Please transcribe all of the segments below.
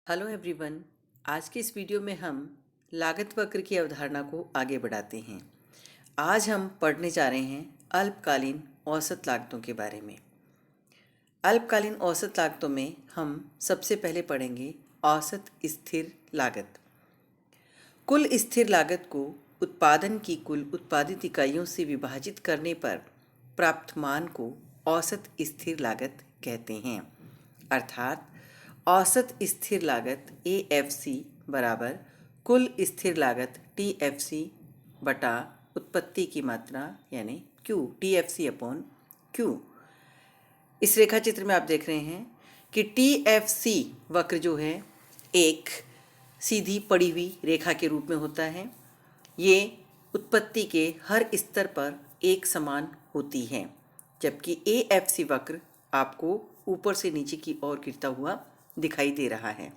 Hello everyone. आज की इस वीडियो में हम लागत वक्र की अवधारणा को आगे बढ़ाते हैं। आज हम पढ़ने जा रहे हैं अल्पकालीन औसत लागतों के बारे में। अल्पकालीन औसत लागतों में हम सबसे पहले पढ़ेंगे औसत स्थिर लागत। कुल स्थिर लागत को उत्पादन की कुल उत्पादित इकाइयों से विभाजित करने पर प्राप्त मान को औसत स्थिर लागत कहते हैं। अर्थात औसत स्थिर लागत AFC बराबर कुल स्थिर लागत TFC बटा उत्पत्ति की मात्रा यानी Q, TFC अपॉन Q। इस रेखा चित्र में आप देख रहे हैं कि TFC वक्र जो है एक सीधी पड़ी हुई रेखा के रूप में होता है। ये उत्पत्ति के हर स्तर पर एक समान होती है, जबकि AFC वक्र आपको ऊपर से नीचे की ओर गिरता हुआ दिखाई दे रहा है।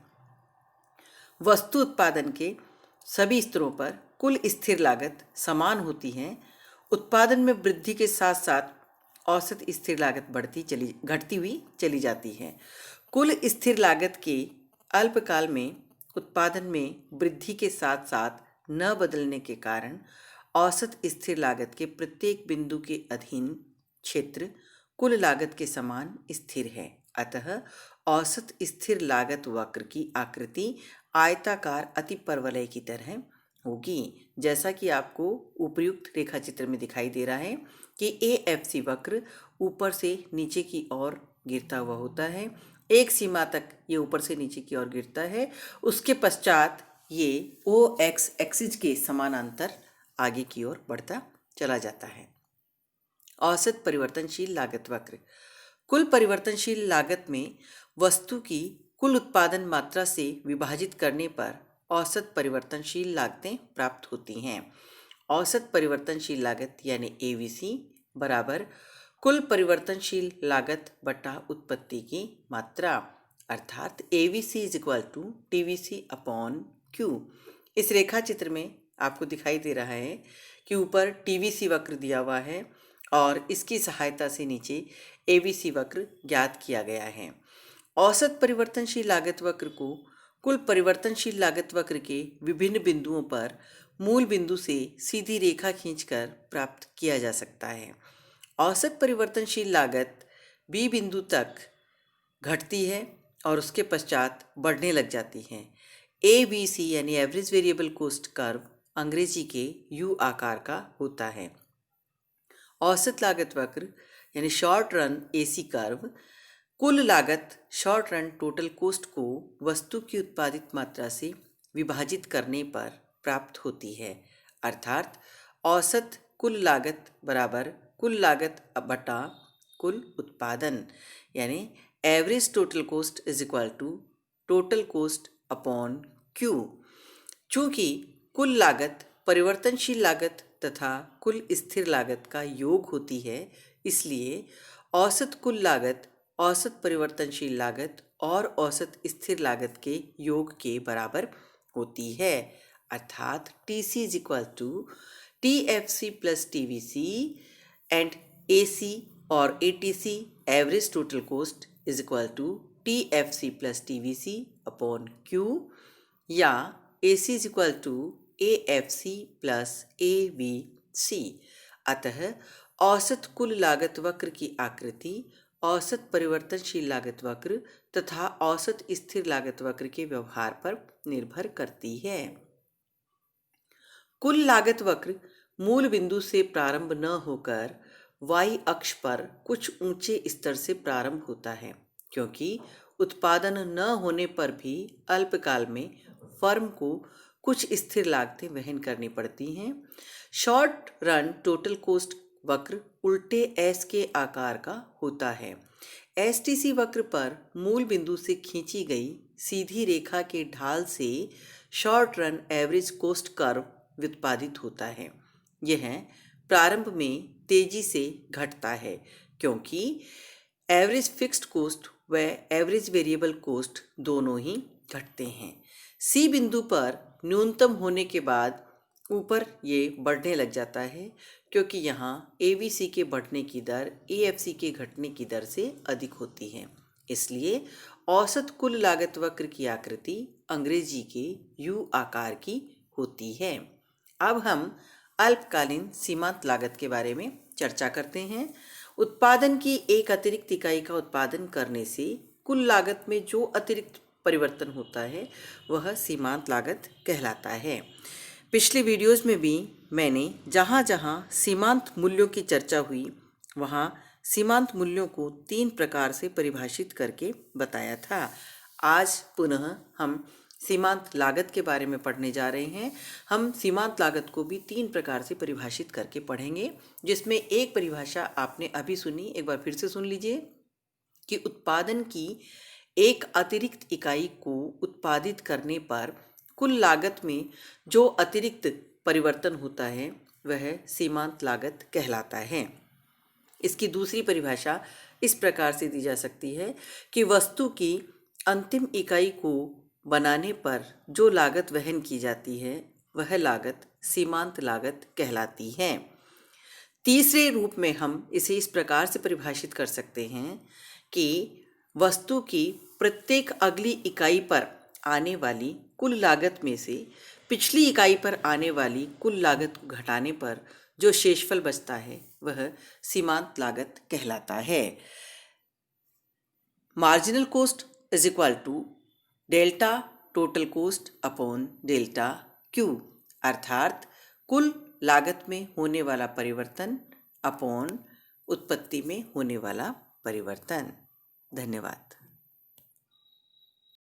वस्तु उत्पादन के सभी स्तरों पर कुल स्थिर लागत समान होती है। उत्पादन में वृद्धि के साथ साथ औसत स्थिर लागत घटती हुई चली जाती है। कुल स्थिर लागत के अल्पकाल में उत्पादन में वृद्धि के साथ साथ न बदलने के कारण औसत स्थिर लागत के प्रत्येक बिंदु के अधीन क्षेत्र कुल लागत के समान स्थिर है। अतः औसत स्थिर लागत वक्र की आकृति आयताकार अतिपरवलय की तरह होगी, जैसा कि आपको उपर्युक्त रेखा चित्र में दिखाई दे रहा है कि AFC वक्र ऊपर से नीचे की ओर गिरता हुआ होता है। एक सीमा तक ये ऊपर से नीचे की ओर गिरता है, उसके पश्चात ये OX एक्सिस के समानांतर आगे की ओर बढ़ता चला जाता है। औसत परिवर्तनशील लागत वक्र। कुल परिवर्तनशील लागत में वस्तु की कुल उत्पादन मात्रा से विभाजित करने पर औसत परिवर्तनशील लागतें प्राप्त होती हैं। औसत परिवर्तनशील लागत यानी AVC बराबर कुल परिवर्तनशील लागत बटा उत्पत्ति की मात्रा, अर्थात AVC is equal to TVC upon Q। इस रेखा चित्र में आपको दिखाई दे रहा है कि ऊपर TVC वक्र दिया हुआ है और इसकी सहायता से नीचे AVC वक्र ज्ञात किया गया है। औसत परिवर्तनशील लागत वक्र को कुल परिवर्तनशील लागत वक्र के विभिन्न बिंदुओं पर मूल बिंदु से सीधी रेखा खींचकर प्राप्त किया जा सकता है। औसत परिवर्तनशील लागत B बिंदु तक घटती है और उसके पश्चात बढ़ने लग जाती है। ABC यानी एवरेज वेरिएबल कॉस्ट कर्व अंग्रेजी के U आकार का होता है। औसत लागत वक्र यानी शॉर्ट रन AC कर्व कुल लागत शॉर्ट रन टोटल कॉस्ट को वस्तु की उत्पादित मात्रा से विभाजित करने पर प्राप्त होती है। अर्थात औसत कुल लागत बराबर कुल लागत बटा कुल उत्पादन यानी average total cost is equal to total cost upon Q। चूँकि कुल लागत परिवर्तनशील लागत तथा कुल स्थिर लागत का योग होती है, इसलिए औसत कुल लागत औसत परिवर्तनशील लागत और औसत स्थिर लागत के योग के बराबर होती है। अर्थात TC is equal to TFC plus TVC and AC और ATC average total cost is equal to TFC plus TVC upon Q या AC is equal to AFC plus AVC। अतः औसत कुल लागत वक्र की आकृति औसत परिवर्तनशील लागत वक्र तथा औसत स्थिर लागत वक्र के व्यवहार पर निर्भर करती है। कुल लागत वक्र मूल बिंदु से प्रारंभ न होकर Y अक्ष पर कुछ ऊंचे स्तर से प्रारंभ होता है, क्योंकि उत्पादन न होने पर भी अल्पकाल में फर्म को कुछ स्थिर लागतें वहन करनी पड़ती हैं। शॉर्ट रन टोटल कॉस्ट वक्र उल्टे S के आकार का होता है। STC वक्र पर मूल बिंदु से खींची गई सीधी रेखा के ढाल से short run average cost curve व्युत्पादित होता है। यह प्रारंभ में तेजी से घटता है, क्योंकि एवरेज फिक्स्ड कॉस्ट व एवरेज वेरिएबल कॉस्ट दोनों ही घटते हैं। C बिंदु पर न्यूनतम होने के बाद ऊपर ये बढ़ने लग जाता है, क्योंकि यहाँ AVC के बढ़ने की दर AFC के घटने की दर से अधिक होती है। इसलिए औसत कुल लागत वक्र की आकृति अंग्रेजी के यू आकार की होती है। अब हम अल्पकालीन सीमांत लागत के बारे में चर्चा करते हैं। उत्पादन की एक अतिरिक्त इकाई का उत्पादन करने से कुल लागत में जो अतिरिक्त परिवर्तन होता है वह सीमांत लागत कहलाता है। पिछले वीडियोस में भी मैंने जहाँ जहाँ सीमांत मूल्यों की चर्चा हुई वहाँ सीमांत मूल्यों को 3 प्रकार से परिभाषित करके बताया था। आज पुनः हम सीमांत लागत के बारे में पढ़ने जा रहे हैं। हम सीमांत लागत को भी 3 प्रकार से परिभाषित करके पढ़ेंगे, जिसमें एक परिभाषा आपने अभी सुनी, एक बार फिर से सुन लीजिए कि उत्पादन की एक अतिरिक्त इकाई को उत्पादित करने पर कुल लागत में जो अतिरिक्त परिवर्तन होता है वह सीमांत लागत कहलाता है। इसकी दूसरी परिभाषा इस प्रकार से दी जा सकती है कि वस्तु की अंतिम इकाई को बनाने पर जो लागत वहन की जाती है वह लागत सीमांत लागत कहलाती है। तीसरे रूप में हम इसे इस प्रकार से परिभाषित कर सकते हैं कि वस्तु की प्रत्येक अगली इकाई पर आने वाली कुल लागत में से पिछली इकाई पर आने वाली कुल लागत को घटाने पर जो शेषफल बचता है वह सीमांत लागत कहलाता है। Marginal cost is equal to delta total cost upon delta Q, अर्थात कुल लागत में होने वाला परिवर्तन अपॉन उत्पत्ति में होने वाला परिवर्तन। धन्यवाद।